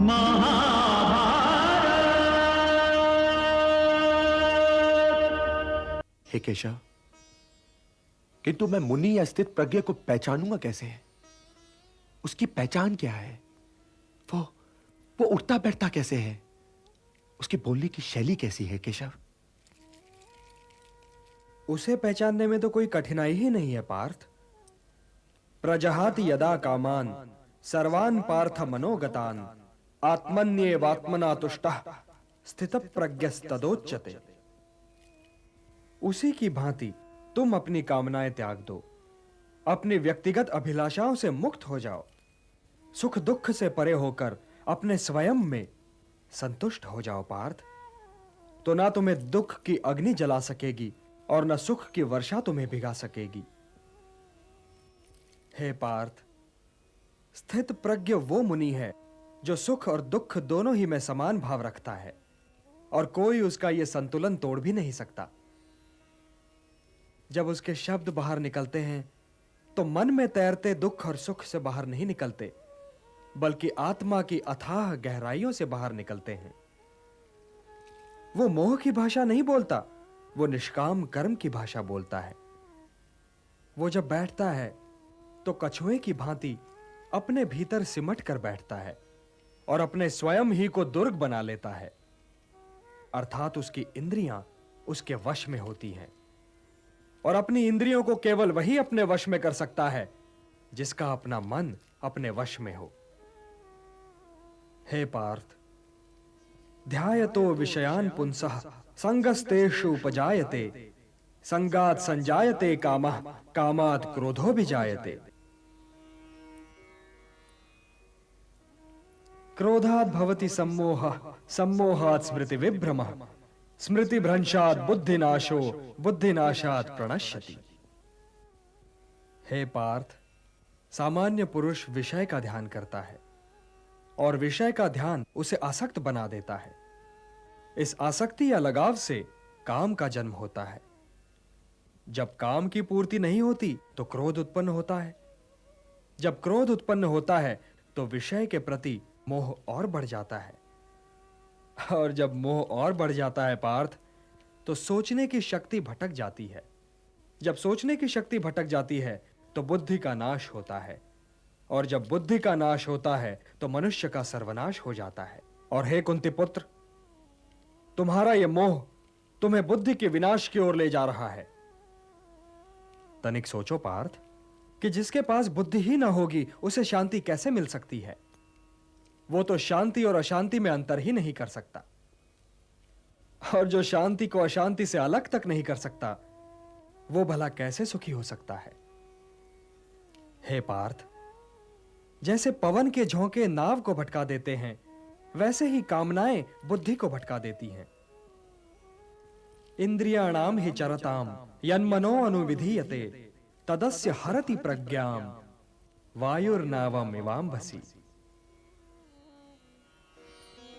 हे केशव, किंतु मैं मुनि या स्थित प्रज्ञ को पहचानूंगा कैसे? उसकी पहचान क्या है? वो उठता बैठता कैसे है? उसकी बोलने की शैली कैसी है केशव? उसे पहचानने में तो कोई कठिनाई ही नहीं है पार्थ। प्रजहाति यदा कामान सर्वान पार्थ मनोगतान आत्मन्येवात्मना तुष्टः स्थितप्रज्ञस्तदोच्यते। उसी की भांति तुम अपनी कामनाएं त्याग दो, अपनी व्यक्तिगत अभिलाषाओं से मुक्त हो जाओ, सुख दुख से परे होकर अपने स्वयं में संतुष्ट हो जाओ पार्थ। तो ना तुम्हें दुख की अग्नि जला सकेगी और न सुख की वर्षा तुम्हें भिगा सकेगी। हे पार्थ, स्थित प्रज्ञ वो मुनि है जो सुख और दुख दोनों ही में समान भाव रखता है और कोई उसका यह संतुलन तोड़ भी नहीं सकता। जब उसके शब्द बाहर निकलते हैं तो मन में तैरते दुख और सुख से बाहर नहीं निकलते, बल्कि आत्मा की अथाह गहराइयों से बाहर निकलते हैं। वो मोह की भाषा नहीं बोलता, वो निष्काम कर्म की भाषा बोलता है। वो जब बैठता है तो कछुए की भांति अपने भीतर सिमट कर बैठता है और अपने स्वयं ही को दुर्ग बना लेता है, अर्थात उसकी इंद्रियां उसके वश में होती हैं और अपनी इंद्रियों को केवल वही अपने वश में कर सकता है जिसका अपना मन अपने वश में हो। हे पार्थ, ध्यायतो विषयान् पुंसः संगस्तेषु उपजायते संगात् संजायते कामः कामात् क्रोधो विजायते। क्रोधात् भवति सम्मोहः सम्मोहात् स्मृति विभ्रमः स्मृति भ्रंशात् बुद्धिनाशो बुद्धिनाशात् प्रणश्यति। हे पार्थ, सामान्य पुरुष विषय का ध्यान करता है और विषय का ध्यान उसे आसक्त बना देता है। इस आसक्ति या लगाव से काम का जन्म होता है। जब काम की पूर्ति नहीं होती तो क्रोध उत्पन्न होता है। जब क्रोध उत्पन्न होता है तो विषय के प्रति मोह और बढ़ जाता है, और जब मोह और बढ़ जाता है पार्थ, तो सोचने की शक्ति भटक जाती है। जब सोचने की शक्ति भटक जाती है तो बुद्धि का नाश होता है, और जब बुद्धि का नाश होता है तो मनुष्य का सर्वनाश हो जाता है। और हे कुंती पुत्र, तुम्हारा यह मोह तुम्हें बुद्धि के विनाश की ओर ले जा रहा है। तनिक सोचो पार्थ कि जिसके पास बुद्धि ही ना होगी उसे शांति कैसे मिल सकती है? वो तो शांति और अशांति में अंतर ही नहीं कर सकता, और जो शांति को अशांति से अलग तक नहीं कर सकता वो भला कैसे सुखी हो सकता है? हे पार्थ, जैसे पवन के झोंके नाव को भटका देते हैं, वैसे ही कामनाएं बुद्धि को भटका देती हैं। इंद्रियाणाम हि चरताम यन्मनो अनुविधीयते तदस्य हरति प्रज्ञाम वायुर्नावम इवाम्भसि।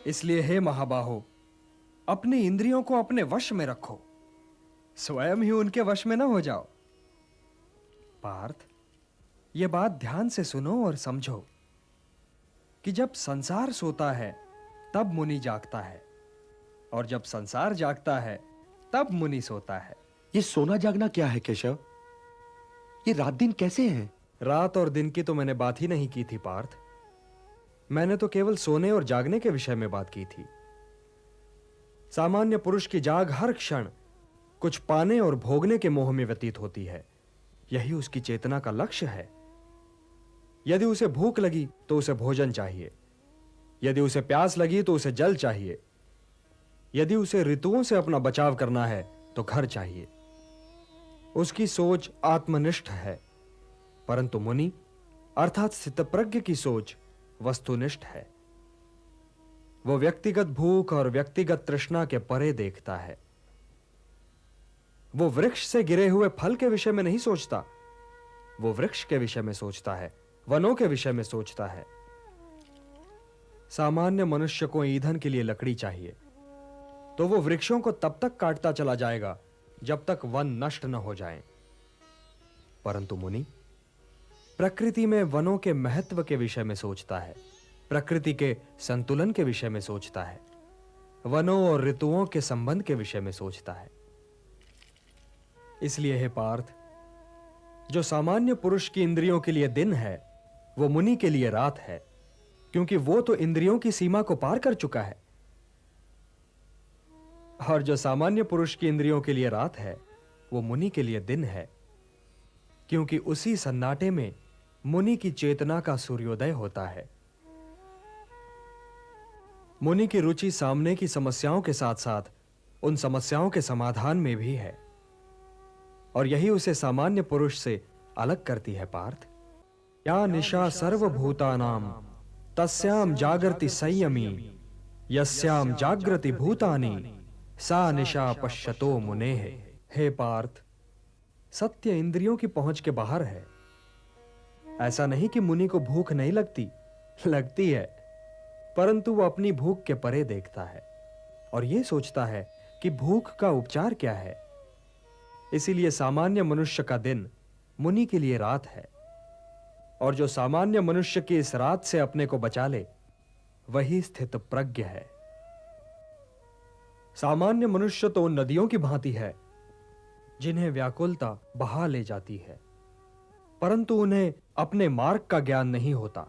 इसलिए हे महाबाहो, अपनी इंद्रियों को अपने वश में रखो, स्वयं ही उनके वश में न हो जाओ। पार्थ, यह बात ध्यान से सुनो और समझो कि जब संसार सोता है तब मुनि जागता है, और जब संसार जागता है तब मुनि सोता है। ये सोना जागना क्या है केशव? ये रात दिन कैसे हैं? रात और दिन की तो मैंने बात ही नहीं की थी पार्थ। मैंने तो केवल सोने और जागने के विषय में बात की थी। सामान्य पुरुष की जाग हर क्षण कुछ पाने और भोगने के मोह में व्यतीत होती है। यही उसकी चेतना का लक्ष्य है। यदि उसे भूख लगी तो उसे भोजन चाहिए, यदि उसे प्यास लगी तो उसे जल चाहिए, यदि उसे ऋतुओं से अपना बचाव करना है तो घर चाहिए। उसकी सोच आत्मनिष्ठ है, परंतु मुनि अर्थात स्थितप्रज्ञ की सोच वस्तुनिष्ठ है। वो व्यक्तिगत भूख और व्यक्तिगत तृष्णा के परे देखता है। वो वृक्ष से गिरे हुए फल के विषय में नहीं सोचता, वो वृक्ष के विषय में सोचता है, वनों के विषय में सोचता है। सामान्य मनुष्य को ईंधन के लिए लकड़ी चाहिए, तो वो वृक्षों को तब तक काटता चला जाएगा जब तक वन नष्ट न हो जाएं। परंतु मुनि प्रकृति में वनों के महत्व के विषय में सोचता है प्रकृति के संतुलन के विषय में सोचता है, वनों और ऋतुओं के संबंध के विषय में सोचता है। इसलिए हे पार्थ, जो सामान्य पुरुष की इंद्रियों के लिए दिन है, वो मुनि के लिए रात है, क्योंकि वो तो इंद्रियों की सीमा को पार कर चुका है। और जो सामान्य पुरुष की इंद्रियों के लिए रात है, वो मुनि के लिए दिन है, क्योंकि उसी सन्नाटे में मुनि की चेतना का सूर्योदय होता है। मुनि की रुचि सामने की समस्याओं के साथ साथ उन समस्याओं के समाधान में भी है, और यही उसे सामान्य पुरुष से अलग करती है पार्थ। या निशा सर्वभूतानाम तस्याम जागृति संयमी, यस्याम जागृति भूतानि सा निशा पश्यतो मुनेः। हे पार्थ, सत्य इंद्रियों की पहुंच के बाहर है। ऐसा नहीं कि मुनि को भूख नहीं लगती, लगती है, परंतु वो अपनी भूख के परे देखता है और यह सोचता है कि भूख का उपचार क्या है। इसीलिए सामान्य मनुष्य का दिन मुनि के लिए रात है, और जो सामान्य मनुष्य की इस रात से अपने को बचा ले, वही स्थित प्रज्ञ है। सामान्य मनुष्य तो उन नदियों की भांति है जिन्हें व्याकुलता बहा ले जाती है, परंतु उन्हें अपने मार्ग का ज्ञान नहीं होता।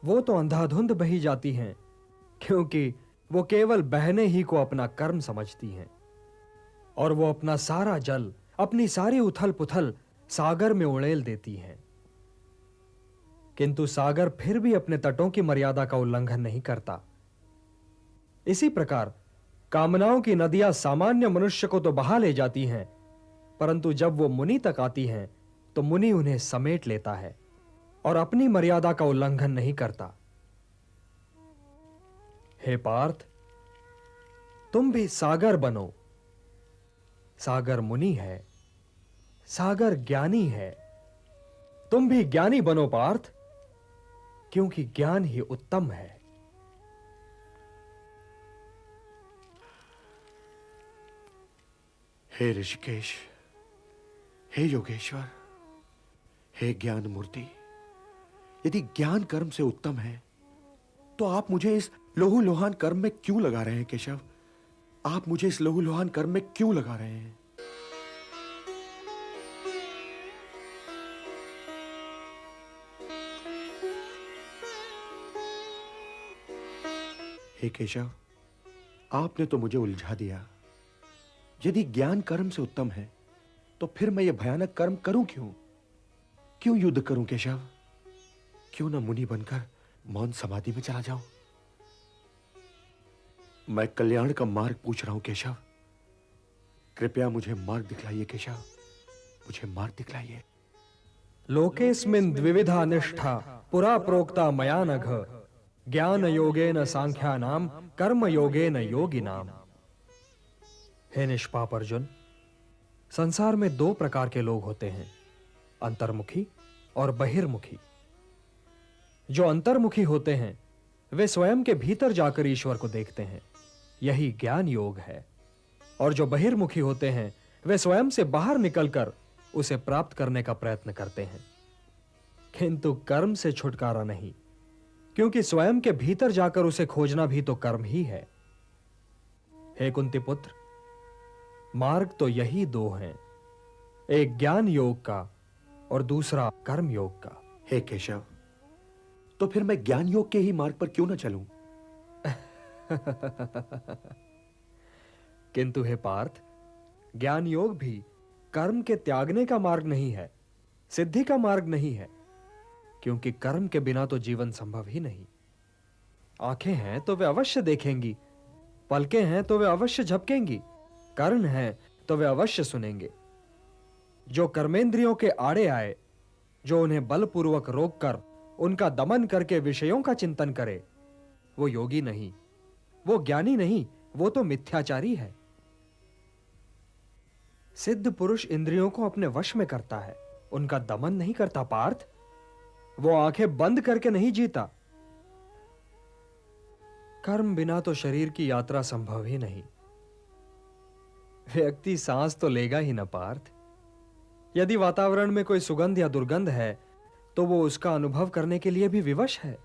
वो तो अंधाधुंध बही जाती हैं, क्योंकि वो केवल बहने ही को अपना कर्म समझती हैं, और वो अपना सारा जल, अपनी सारी उथल पुथल सागर में उड़ेल देती हैं। किंतु सागर फिर भी अपने तटों की मर्यादा का उल्लंघन नहीं करता। इसी प्रकार कामनाओं की नदियां सामान्य मनुष्य को तो बहा ले जाती हैं, परंतु जब वो मुनि तक आती हैं तो मुनि उन्हें समेट लेता है और अपनी मर्यादा का उल्लंघन नहीं करता। हे पार्थ, तुम भी सागर बनो। सागर मुनि है, सागर ज्ञानी है। तुम भी ज्ञानी बनो पार्थ, क्योंकि ज्ञान ही उत्तम है। हे ऋषिकेश, हे योगेश्वर, हे ज्ञान मूर्ति, यदि ज्ञान कर्म से उत्तम है तो आप मुझे इस लोहुलोहान कर्म में क्यों लगा रहे हैं केशव? आप मुझे इस लोहुलोहान कर्म में क्यों लगा रहे हैं? हे केशव, आपने तो मुझे उलझा दिया। यदि ज्ञान कर्म से उत्तम है तो फिर मैं यह भयानक कर्म करूं क्यों? क्यों युद्ध करूं केशव? क्यों ना मुनि बनकर मौन समाधि में चला जाऊं? मैं कल्याण का मार्ग पूछ रहा हूं केशव। कृपया मुझे मार्ग दिखलाइए केशव, मुझे मार्ग दिखलाइए। लोकेस्मिन् द्विविधा निष्ठा पुरा प्रोक्ता मया नघ, ज्ञान योगेन सांख्यानाम कर्म योगेन योगिनाम। हे निष्पाप अर्जुन, संसार में दो प्रकार के लोग होते हैं, अंतर्मुखी और बहिर्मुखी। जो अंतर्मुखी होते हैं वे स्वयं के भीतर जाकर ईश्वर को देखते हैं, यही ज्ञान योग है। और जो बहिर्मुखी होते हैं वे स्वयं से बाहर निकलकर उसे प्राप्त करने का प्रयत्न करते हैं, किंतु कर्म से छुटकारा नहीं, क्योंकि स्वयं के भीतर जाकर उसे खोजना भी तो कर्म ही है। हे कुंती पुत्र, मार्ग तो यही दो हैं, एक ज्ञान योग का और दूसरा कर्म योग का। हे केशव, तो फिर मैं ज्ञान योग के ही मार्ग पर क्यों ना चलूं? किंतु हे पार्थ, ज्ञान योग भी कर्म के त्यागने का मार्ग नहीं है, सिद्धि का मार्ग नहीं है, क्योंकि कर्म के बिना तो जीवन संभव ही नहीं। आंखें हैं तो वे अवश्य देखेंगी, पलकें हैं तो वे अवश्य झपकेंगी, कर्ण हैं तो वे अवश्य सुनेंगे। जो कर्मेंद्रियों के आड़े आए, जो उन्हें बलपूर्वक रोककर उनका दमन करके विषयों का चिंतन करे, वो योगी नहीं, वो ज्ञानी नहीं, वो तो मिथ्याचारी है। सिद्ध पुरुष इंद्रियों को अपने वश में करता है, उनका दमन नहीं करता पार्थ। वो आंखें बंद करके नहीं जीता। कर्म बिना तो शरीर की यात्रा संभव ही नहीं। व्यक्ति सांस तो लेगा ही ना पार्थ। यदि वातावरण में कोई सुगंध या दुर्गंध है तो वो उसका अनुभव करने के लिए भी विवश है।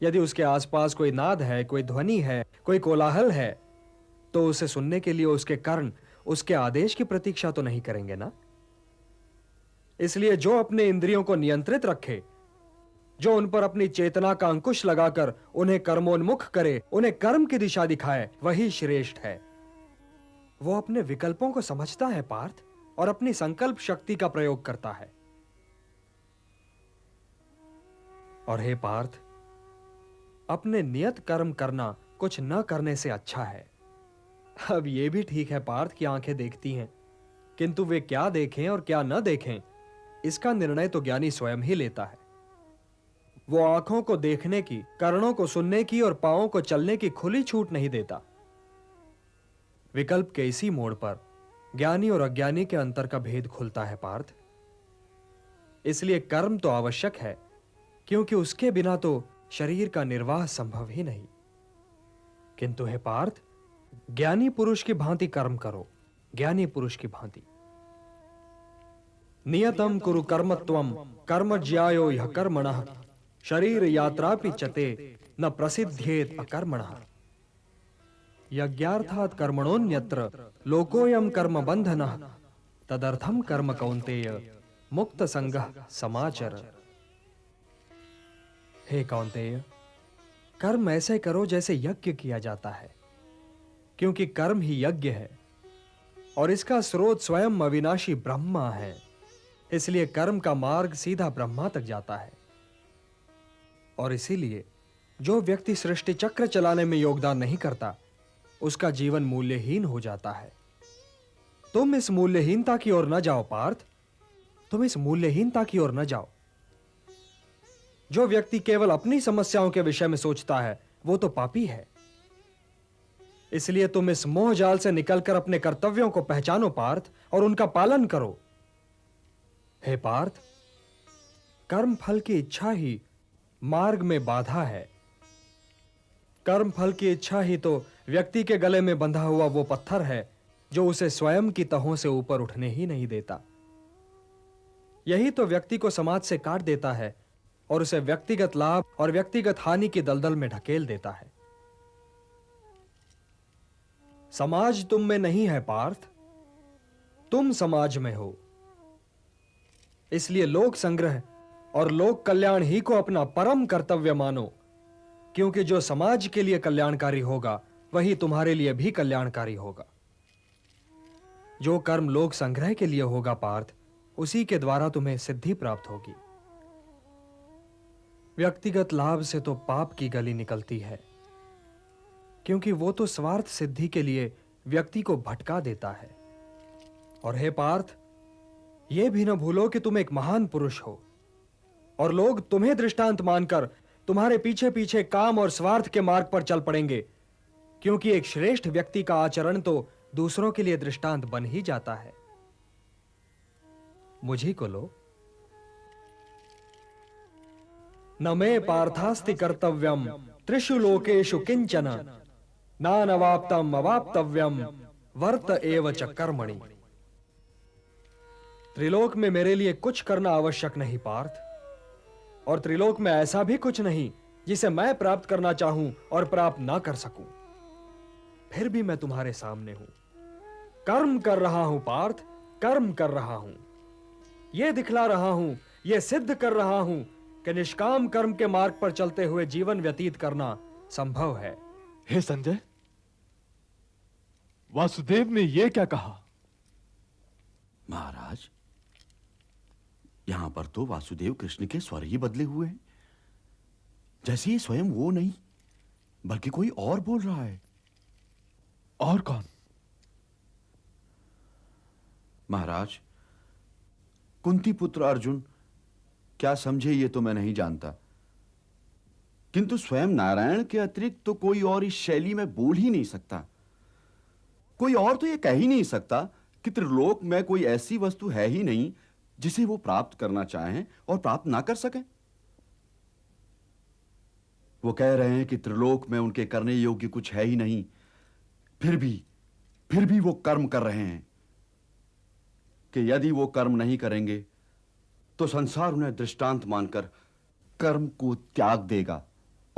यदि उसके आसपास कोई नाद है, कोई ध्वनि है, कोई कोलाहल है, तो उसे सुनने के लिए उसके कर्ण उसके आदेश की प्रतीक्षा तो नहीं करेंगे ना। इसलिए जो अपने इंद्रियों को नियंत्रित रखे, जो उन पर अपनी चेतना का अंकुश लगाकर उन्हें कर्मोन्मुख करे, उन्हें कर्म की दिशा दिखाए, वही श्रेष्ठ है। वो अपने विकल्पों को समझता है पार्थ, और अपनी संकल्प शक्ति का प्रयोग करता है। और हे पार्थ, अपने नियत कर्म करना कुछ न करने से अच्छा है। अब यह भी ठीक है पार्थ की आंखें देखती हैं, किंतु वे क्या देखें और क्या न देखें, इसका निर्णय तो ज्ञानी स्वयं ही लेता है। वो आंखों को देखने की, कर्णों को सुनने की और पांवों को चलने की खुली छूट नहीं देता। विकल्प के इसी मोड़ पर ज्ञानी और अज्ञानी के अंतर का भेद खुलता है पार्थ। इसलिए कर्म तो आवश्यक है, क्योंकि उसके बिना तो शरीर का निर्वाह संभव ही नहीं। किंतु हे पार्थ, ज्ञानी पुरुष की भांति कर्म करो, ज्ञानी पुरुष की भांति। नियतम कुरु कर्मत्वम कर्म ज्यायो यह कर्मणः शरीर यात्रापि चते न प्रसिद्धेत अकर्मणः। यज्ञार्थात् कर्मणोन्यत्र लोकोयम कर्म बंधनः तदर्थम कर्म कौन्तेय मुक्त संगः समाचर। हे कौन्तेय, कर्म ऐसे करो जैसे यज्ञ किया जाता है, क्योंकि कर्म ही यज्ञ है और इसका स्रोत स्वयं अविनाशी ब्रह्मा है। इसलिए कर्म का मार्ग सीधा ब्रह्मा तक जाता है। और इसीलिए जो व्यक्ति सृष्टि चक्र चलाने में योगदान नहीं करता, उसका जीवन मूल्यहीन हो जाता है। तुम इस मूल्यहीनता की ओर न जाओ पार्थ, तुम इस मूल्यहीनता की ओर न जाओ। जो व्यक्ति केवल अपनी समस्याओं के विषय में सोचता है, वो तो पापी है। इसलिए तुम इस मोह जाल से निकलकर अपने कर्तव्यों को पहचानो पार्थ, और उनका पालन करो। हे पार्थ, कर्म फल की इच्छा ही मार्ग में बाधा है। कर्म फल की इच्छा ही तो व्यक्ति के गले में बंधा हुआ वो पत्थर है जो उसे स्वयं की तहों से ऊपर उठने ही नहीं देता। यही तो व्यक्ति को समाज से काट देता है और उसे व्यक्तिगत लाभ और व्यक्तिगत हानि की दलदल में ढकेल देता है। समाज तुम में नहीं है पार्थ, तुम समाज में हो। इसलिए लोक संग्रह और लोक कल्याण ही को अपना परम कर्तव्य मानो, क्योंकि जो समाज के लिए कल्याणकारी होगा वही तुम्हारे लिए भी कल्याणकारी होगा। जो कर्म लोक संग्रह के लिए होगा पार्थ, उसी के द्वारा तुम्हें सिद्धि प्राप्त होगी। व्यक्तिगत लाभ से तो पाप की गली निकलती है, क्योंकि वो तो स्वार्थ सिद्धि के लिए व्यक्ति को भटका देता है। और हे पार्थ, यह भी न भूलो कि तुम एक महान पुरुष हो, और लोग तुम्हें दृष्टांत मानकर तुम्हारे पीछे पीछे काम और स्वार्थ के मार्ग पर चल पड़ेंगे, क्योंकि एक श्रेष्ठ व्यक्ति का आचरण तो दूसरों के लिए दृष्टांत बन ही जाता है। मुझी को लो। न मे पार्थास्ति कर्तव्यम त्रिषु लोकेषु किंचन नानवाप्तम अवाप्तव्यम वर्त एव च कर्मणि। त्रिलोक में मेरे लिए कुछ करना आवश्यक नहीं पार्थ, और त्रिलोक में ऐसा भी कुछ नहीं जिसे मैं प्राप्त करना चाहूं और प्राप्त ना कर सकूं। फिर भी मैं तुम्हारे सामने हूं, कर्म कर रहा हूं पार्थ, कर्म कर रहा हूं। यह दिखला रहा हूं, यह सिद्ध कर रहा हूं कि निष्काम कर्म के मार्ग पर चलते हुए जीवन व्यतीत करना संभव है। हे संजय, वासुदेव ने यह क्या कहा? महाराज, यहां पर तो वासुदेव कृष्ण के स्वर ही बदले हुए हैं, जैसे ये स्वयं वो नहीं बल्कि कोई और बोल रहा है। और कौन? महाराज, कुंती पुत्र अर्जुन क्या समझे ये तो मैं नहीं जानता, किंतु स्वयं नारायण के अतिरिक्त तो कोई और इस शैली में बोल ही नहीं सकता। कोई और तो ये कह ही नहीं सकता कि त्रिलोक में कोई ऐसी वस्तु है ही नहीं जिसे वो प्राप्त करना चाहें और प्राप्त ना कर सकें। वो कह रहे हैं कि त्रिलोक में उनके करने योग्य कुछ है ही नहीं, फिर भी वो कर्म कर रहे हैं कि यदि वो कर्म नहीं करेंगे तो संसार उन्हें दृष्टांत मानकर कर्म को त्याग देगा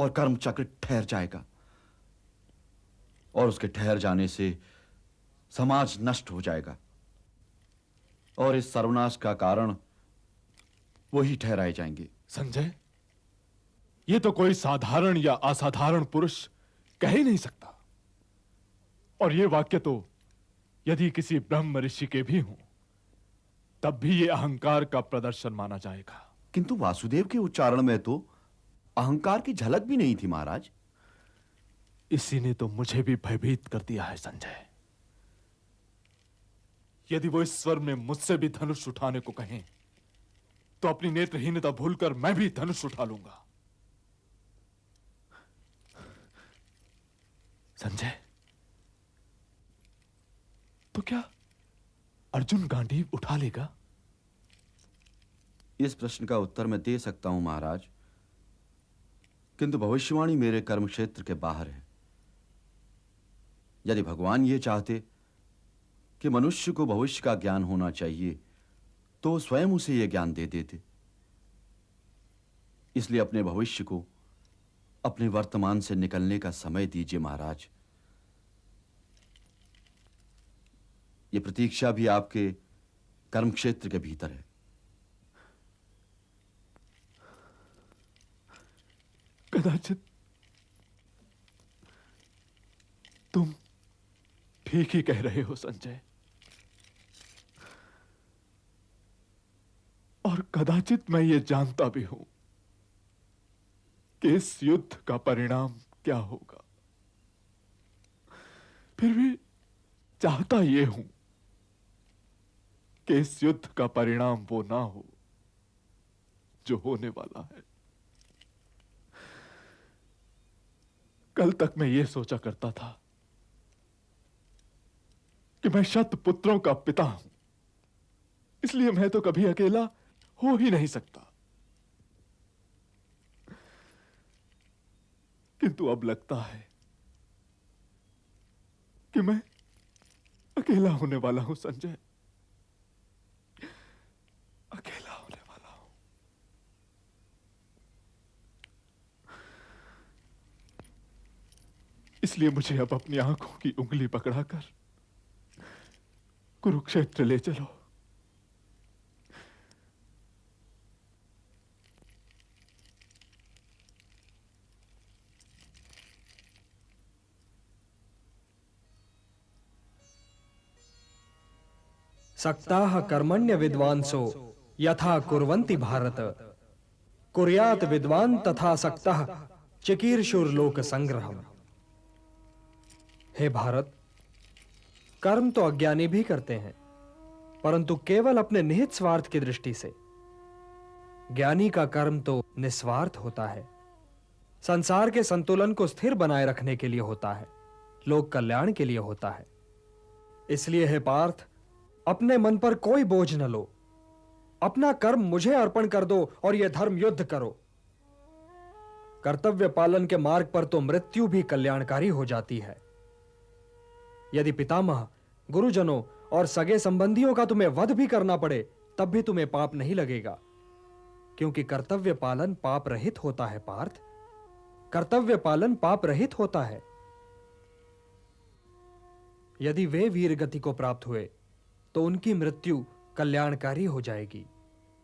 और कर्म चक्र ठहर जाएगा, और उसके ठहर जाने से समाज नष्ट हो जाएगा, और इस सर्वनाश का कारण वही ठहराए जाएंगे। संजय, ये तो कोई साधारण या असाधारण पुरुष कह ही नहीं सकता, और ये वाक्य तो यदि किसी ब्रह्म ऋषि के भी हों तब भी ये अहंकार का प्रदर्शन माना जाएगा। किंतु वासुदेव के उच्चारण में तो अहंकार की झलक भी नहीं थी महाराज। इसी ने तो मुझे भी भयभीत कर दिया है संजय। यदि वो इस स्वर में मुझसे भी धनुष उठाने को कहें तो अपनी नेत्रहीनता भूलकर मैं भी धनुष उठा लूंगा। संजय, तो क्या अर्जुन गांडीव उठा लेगा? इस प्रश्न का उत्तर मैं दे सकता हूं महाराज, किंतु भविष्यवाणी मेरे कर्म क्षेत्र के बाहर है। यदि भगवान ये चाहते कि मनुष्य को भविष्य का ज्ञान होना चाहिए तो स्वयं उसे यह ज्ञान दे देते। इसलिए अपने भविष्य को अपने वर्तमान से निकलने का समय दीजिए महाराज। यह प्रतीक्षा भी आपके कर्म क्षेत्र के भीतर है। कदाचित तुम ठीक ही कह रहे हो संजय, और कदाचित मैं ये जानता भी हूं कि इस युद्ध का परिणाम क्या होगा। फिर भी चाहता ये हूं कि इस युद्ध का परिणाम वो ना हो जो होने वाला है। कल तक मैं ये सोचा करता था कि मैं शत पुत्रों का पिता हूं, इसलिए मैं तो कभी अकेला हो ही नहीं सकता। किंतु अब लगता है कि मैं अकेला होने वाला हूं संजय, अकेला होने वाला हूं। इसलिए मुझे अब अपनी आंखों की उंगली पकड़ाकर कुरुक्षेत्र ले चलो। सक्ताः कर्मण्य विद्वांसो यथा कुर्वन्ति भारत, कुर्यात विद्वान तथा सक्तः चिकीर्षुर्लोक संग्रहम्। हे भारत, कर्म तो अज्ञानी भी करते हैं, परंतु केवल अपने निहित स्वार्थ की दृष्टि से। ज्ञानी का कर्म तो निस्वार्थ होता है, संसार के संतुलन को स्थिर बनाए रखने के लिए होता है, लोक कल्याण के लिए होता है। इसलिए हे पार्थ, अपने मन पर कोई बोझ न लो, अपना कर्म मुझे अर्पण कर दो और यह धर्म युद्ध करो। कर्तव्य पालन के मार्ग पर तो मृत्यु भी कल्याणकारी हो जाती है। यदि पितामह, गुरुजनों और सगे संबंधियों का तुम्हें वध भी करना पड़े तब भी तुम्हें पाप नहीं लगेगा, क्योंकि कर्तव्य पालन पाप रहित होता है पार्थ। कर्तव्य पालन पाप रहित होता है। यदि वे वीर गति को प्राप्त हुए तो उनकी मृत्यु कल्याणकारी हो जाएगी,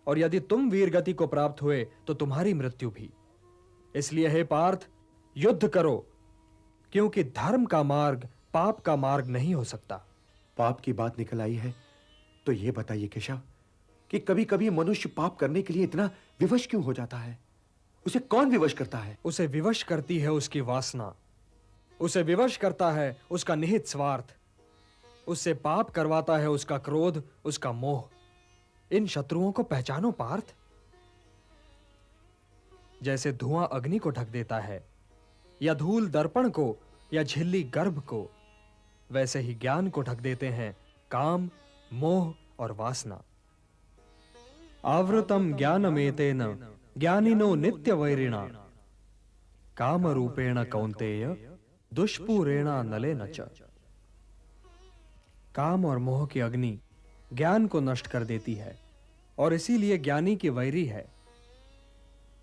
और यदि तुम वीर गति को प्राप्त हुए तो तुम्हारी मृत्यु भी। इसलिए हे पार्थ, युद्ध करो, क्योंकि धर्म का मार्ग पाप का मार्ग नहीं हो सकता। पाप की बात निकल आई है तो यह बताइए केशव कि कभी कभी मनुष्य पाप करने के लिए इतना विवश क्यों हो जाता है? उसे कौन विवश करता है? उसे विवश करती है उसकी वासना, उसे विवश करता है उसका निहित स्वार्थ, उससे पाप करवाता है उसका क्रोध, उसका मोह। इन शत्रुओं को पहचानो पार्थ। जैसे धुआं अग्नि को ढक देता है, या धूल दर्पण को, या झिल्ली गर्भ को, वैसे ही ज्ञान को ढक देते हैं काम, मोह और वासना। आवृतम ज्ञानमेतेन ज्ञानिनो नित्य वैरिणा, काम रूपेण कौन्तेय दुष्पूरेण नलेन च। काम और मोह की अग्नि ज्ञान को नष्ट कर देती है, और इसीलिए ज्ञानी की वैरी है।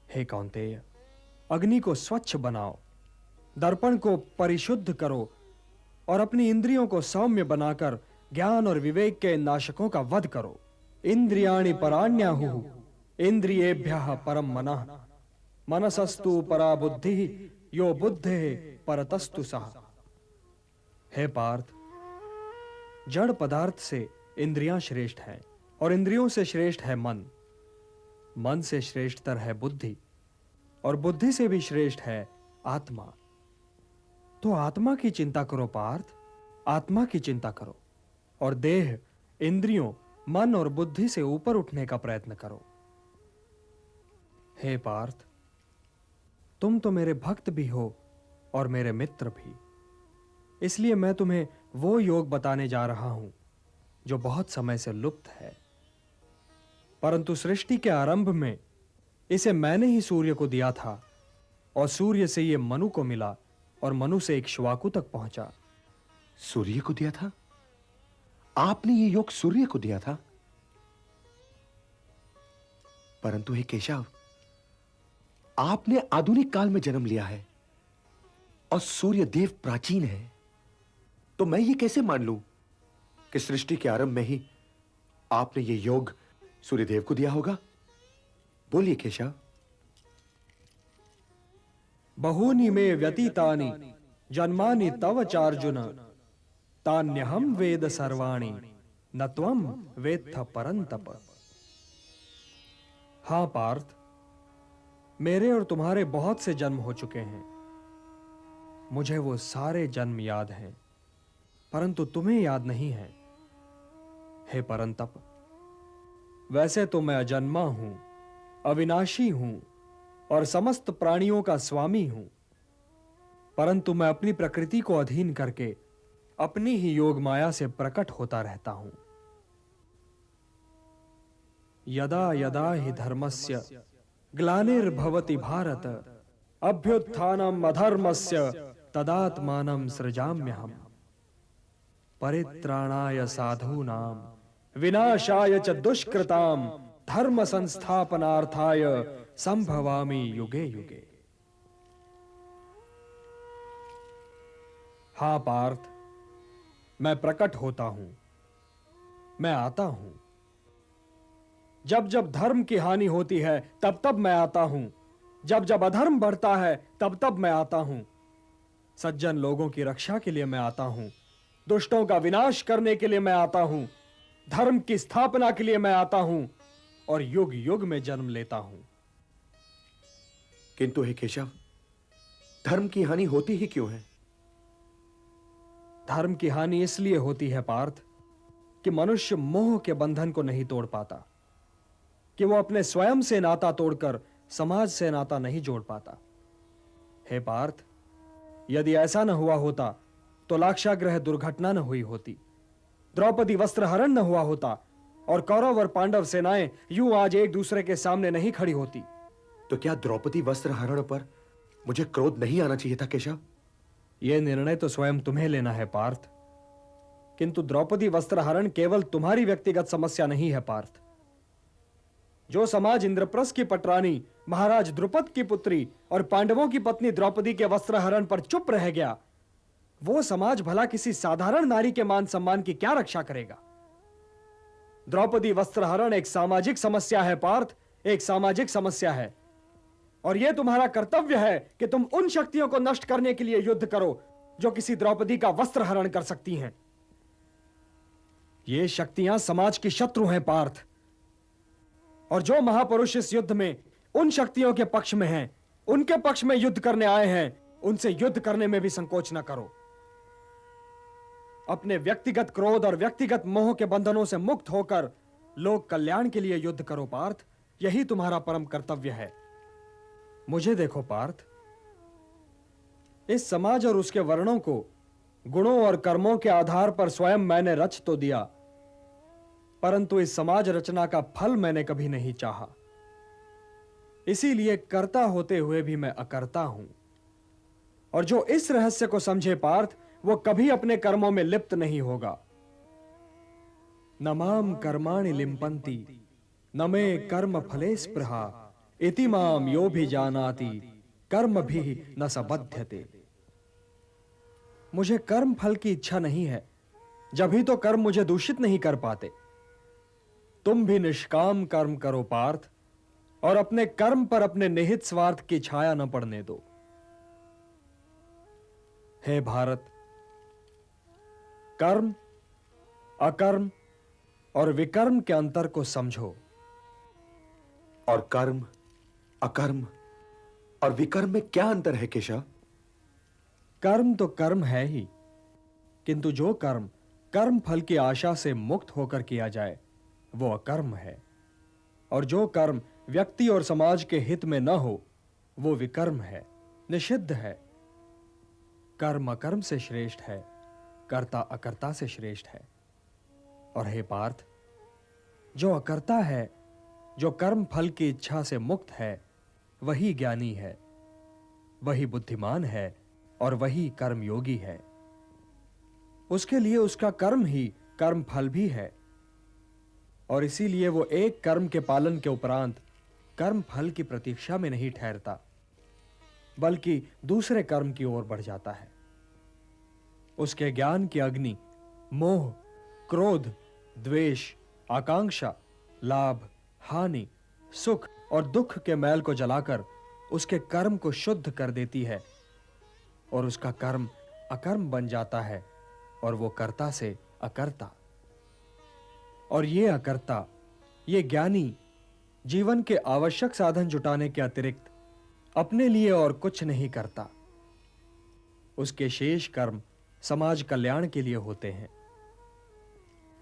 हे कौन्तेय, अग्नि को स्वच्छ बनाओ, दर्पण को परिशुद्ध करो और अपनी इंद्रियों को सौम्य बनाकर ज्ञान और विवेक के नाशकों का वध करो। इंद्रियाणि पराण्याहुः इंद्रियेभ्यः परम मनः मनसस्तु परा बुद्धिः यो बुद्धेः परतस्तु सः। हे पार्थ, जड़ पदार्थ से इंद्रियां श्रेष्ठ हैं और इंद्रियों से श्रेष्ठ है मन। मन से श्रेष्ठतर है बुद्धि और बुद्धि से भी श्रेष्ठ है आत्मा। तो आत्मा की चिंता करो पार्थ, आत्मा की चिंता करो और देह, इंद्रियों, मन और बुद्धि से ऊपर उठने का प्रयत्न करो। हे पार्थ, तुम तो मेरे भक्त भी हो और मेरे मित्र भी, इसलिए मैं तुम्हें वो योग बताने जा रहा हूं जो बहुत समय से लुप्त है। परंतु सृष्टि के आरंभ में इसे मैंने ही सूर्य को दिया था और सूर्य से ये मनु को मिला और मनु से इक्ष्वाकु तक पहुंचा। सूर्य को दिया था? आपने ये योग सूर्य को दिया था? परंतु हे केशव, आपने आधुनिक काल में जन्म लिया है और सूर्य देव प्राचीन है, तो मैं ये कैसे मान लूं कि सृष्टि के आरंभ में ही आपने ये योग सूर्यदेव को दिया होगा? बोलिए केशव। बहूनि मे व्यतीतानि जन्मानि तव चार्जुन तान्यहं वेद सर्वाणि न त्वं वेत्थ परंतप। हां पार्थ, मेरे और तुम्हारे बहुत से जन्म हो चुके हैं। मुझे वो सारे जन्म याद हैं, परंतु तुम्हें याद नहीं है। हे परंतप, वैसे तो मैं अजन्मा हूं, अविनाशी हूं और समस्त प्राणियों का स्वामी हूं, परंतु मैं अपनी प्रकृति को अधीन करके अपनी ही योग माया से प्रकट होता रहता हूं। यदा यदा हि धर्मस्य ग्लानिर्भवति भारत अभ्युत्थानम् अधर्मस्य तदात्मानं सृजाम्यहम् परित्राणाय साधूनां विनाशाय च दुष्कृतां धर्म संस्थापनार्थाय संभवामि युगे युगे। हां पार्थ, मैं प्रकट होता हूं, मैं आता हूं। जब जब धर्म की हानि होती है तब तब मैं आता हूं, जब जब अधर्म बढ़ता है तब तब मैं आता हूं। सज्जन लोगों की रक्षा के लिए मैं आता हूं, दुष्टों का विनाश करने के लिए मैं आता हूं, धर्म की स्थापना के लिए मैं आता हूं और युग युग में जन्म लेता हूं। किंतु हे केशव, धर्म की हानि होती ही क्यों है? धर्म की हानि इसलिए होती है पार्थ कि मनुष्य मोह के बंधन को नहीं तोड़ पाता, कि वो अपने स्वयं से नाता तोड़कर समाज से नाता नहीं जोड़ पाता। हे पार्थ, यदि ऐसा न हुआ होता तो लाक्षागृह दुर्घटना न हुई होती, द्रौपदी वस्त्रहरण न हुआ होता और कौरव और पांडव सेनाएं यूं आज एक दूसरे के सामने नहीं खड़ी होती। तो क्या द्रौपदी वस्त्रहरण पर मुझे क्रोध नहीं आना चाहिए था केशव? यह निर्णय तो स्वयं तुम्हें लेना है पार्थ, किंतु द्रौपदी वस्त्रहरण केवल तुम्हारी व्यक्तिगत समस्या नहीं है पार्थ। जो समाज इंद्रप्रस्थ की पटरानी महाराज द्रुपद की पुत्री और पांडवों की पत्नी द्रौपदी के वस्त्रहरण पर चुप रह गया, वो समाज भला किसी साधारण नारी के मान सम्मान की क्या रक्षा करेगा? द्रौपदी वस्त्रहरण एक सामाजिक समस्या है पार्थ, एक सामाजिक समस्या है, और यह तुम्हारा कर्तव्य है कि तुम उन शक्तियों को नष्ट करने के लिए युद्ध करो जो किसी द्रौपदी का वस्त्रहरण कर सकती हैं। ये शक्तियां समाज की शत्रु हैं पार्थ, और जो महापुरुष इस युद्ध में उन शक्तियों के पक्ष में हैं, उनके पक्ष में युद्ध करने आए हैं, उनसे युद्ध करने में भी संकोच न करो। अपने व्यक्तिगत क्रोध और व्यक्तिगत मोह के बंधनों से मुक्त होकर लोक कल्याण के लिए युद्ध करो पार्थ, यही तुम्हारा परम कर्तव्य है। मुझे देखो पार्थ, इस समाज और उसके वर्णों को गुणों और कर्मों के आधार पर स्वयं मैंने रच तो दिया, परंतु इस समाज रचना का फल मैंने कभी नहीं चाहा। इसीलिए कर्ता होते हुए भी मैं अकर्ता हूं, और जो इस रहस्य को समझे पार्थ, वो कभी अपने कर्मों में लिप्त नहीं होगा। न माम कर्माणि लिम्पन्ति न मे कर्म फले स्पृहा इति माम यो भी जानाति कर्म भी न सबध्यते। मुझे कर्म फल की इच्छा नहीं है, जब ही तो कर्म मुझे दूषित नहीं कर पाते। तुम भी निष्काम कर्म करो पार्थ, और अपने कर्म पर अपने निहित स्वार्थ की छाया न पड़ने दो। हे भारत, कर्म, अकर्म और विकर्म के अंतर को समझो। और कर्म, अकर्म और विकर्म में क्या अंतर है केशव? कर्म तो कर्म है ही, किंतु जो कर्म कर्म फल की आशा से मुक्त होकर किया जाए वो अकर्म है, और जो कर्म व्यक्ति और समाज के हित में न हो वो विकर्म है, निषिद्ध है। कर्म अकर्म से श्रेष्ठ है, कर्ता अकर्ता से श्रेष्ठ है। और हे पार्थ, जो अकर्ता है, जो कर्म फल की इच्छा से मुक्त है, वही ज्ञानी है, वही बुद्धिमान है और वही कर्मयोगी है। उसके लिए उसका कर्म ही कर्म फल भी है, और इसीलिए वो एक कर्म के पालन के उपरांत कर्म फल की प्रतीक्षा में नहीं ठहरता, बल्कि दूसरे कर्म की ओर बढ़ जाता है। उसके ज्ञान की अग्नि मोह, क्रोध, द्वेष, आकांक्षा, लाभ, हानि, सुख और दुख के मैल को जलाकर उसके कर्म को शुद्ध कर देती है, और उसका कर्म अकर्म बन जाता है, और वो कर्ता से अकर्ता। और ये अकर्ता, ये ज्ञानी जीवन के आवश्यक साधन जुटाने के अतिरिक्त अपने लिए और कुछ नहीं करता। उसके शेष कर्म समाज कल्याण के लिए होते हैं।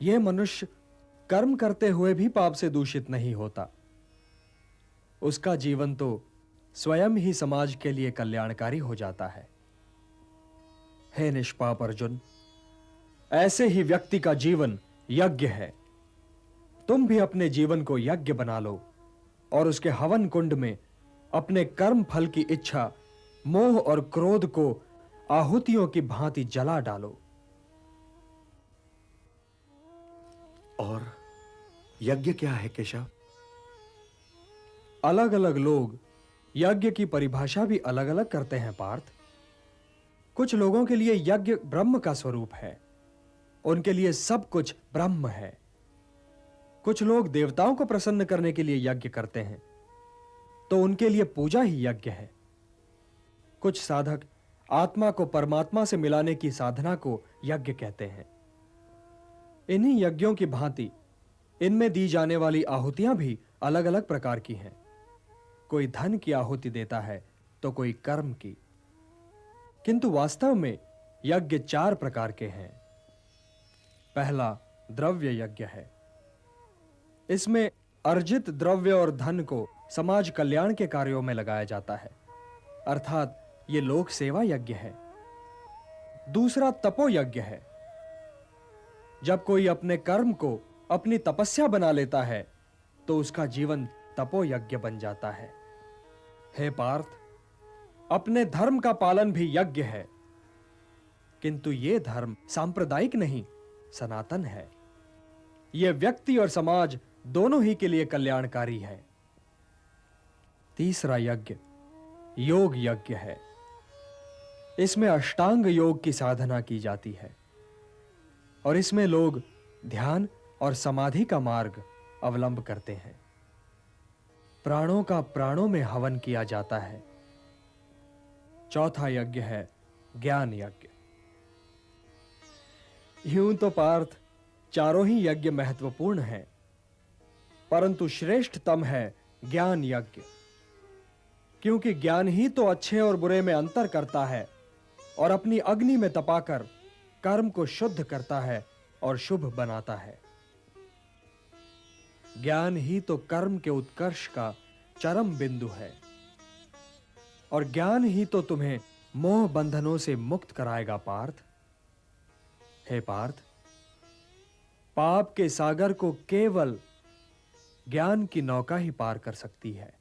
यह मनुष्य कर्म करते हुए भी पाप से दूषित नहीं होता। उसका जीवन तो स्वयं ही समाज के लिए कल्याणकारी हो जाता है। हे निष्पाप अर्जुन, ऐसे ही व्यक्ति का जीवन यज्ञ है। तुम भी अपने जीवन को यज्ञ बना लो, और उसके हवन कुंड में अपने कर्म फल की इच्छा, मोह और क्रोध को आहुतियों की भांति जला डालो। और यज्ञ क्या है केशव? अलग अलग लोग यज्ञ की परिभाषा भी अलग अलग करते हैं पार्थ। कुछ लोगों के लिए यज्ञ ब्रह्म का स्वरूप है, उनके लिए सब कुछ ब्रह्म है। कुछ लोग देवताओं को प्रसन्न करने के लिए यज्ञ करते हैं, तो उनके लिए पूजा ही यज्ञ है। कुछ साधक आत्मा को परमात्मा से मिलाने की साधना को यज्ञ कहते हैं। इन्हीं यज्ञों की भांति इनमें दी जाने वाली आहुतियां भी अलग अलग प्रकार की हैं। कोई धन की आहुति देता है तो कोई कर्म की, किंतु वास्तव में यज्ञ 4 प्रकार के हैं। पहला द्रव्य यज्ञ है। इसमें अर्जित द्रव्य और धन को समाज कल्याण के कार्यों में लगाया जाता है, अर्थात ये लोक सेवा यज्ञ है। दूसरा तपो यज्ञ है। जब कोई अपने कर्म को अपनी तपस्या बना लेता है तो उसका जीवन तपो यज्ञ बन जाता है। हे पार्थ, अपने धर्म का पालन भी यज्ञ है, किंतु यह धर्म सांप्रदायिक नहीं, सनातन है। यह व्यक्ति और समाज दोनों ही के लिए कल्याणकारी है। तीसरा यज्ञ योग यज्ञ है। इसमें अष्टांग योग की साधना की जाती है, और इसमें लोग ध्यान और समाधि का मार्ग अवलंब करते हैं। प्राणों का प्राणों में हवन किया जाता है। चौथा यज्ञ है ज्ञान यज्ञ। यूं तो पार्थ चारों ही यज्ञ महत्वपूर्ण हैं, परंतु श्रेष्ठतम है ज्ञान यज्ञ, क्योंकि ज्ञान ही तो अच्छे और बुरे में अंतर करता है और अपनी अग्नि में तपाकर कर्म को शुद्ध करता है और शुभ बनाता है। ज्ञान ही तो कर्म के उत्कर्ष का चरम बिंदु है, और ज्ञान ही तो तुम्हें मोह बंधनों से मुक्त कराएगा पार्थ। हे पार्थ, पाप के सागर को केवल ज्ञान की नौका ही पार कर सकती है।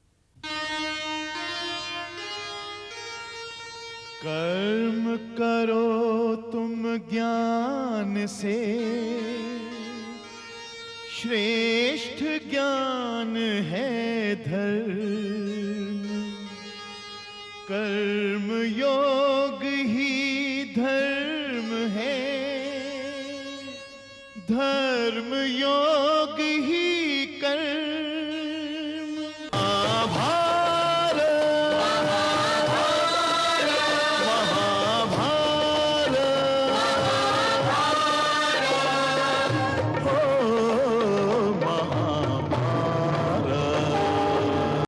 कर्म करो तुम ज्ञान से, श्रेष्ठ ज्ञान है धर्म। धर्म है, धर्म योग ही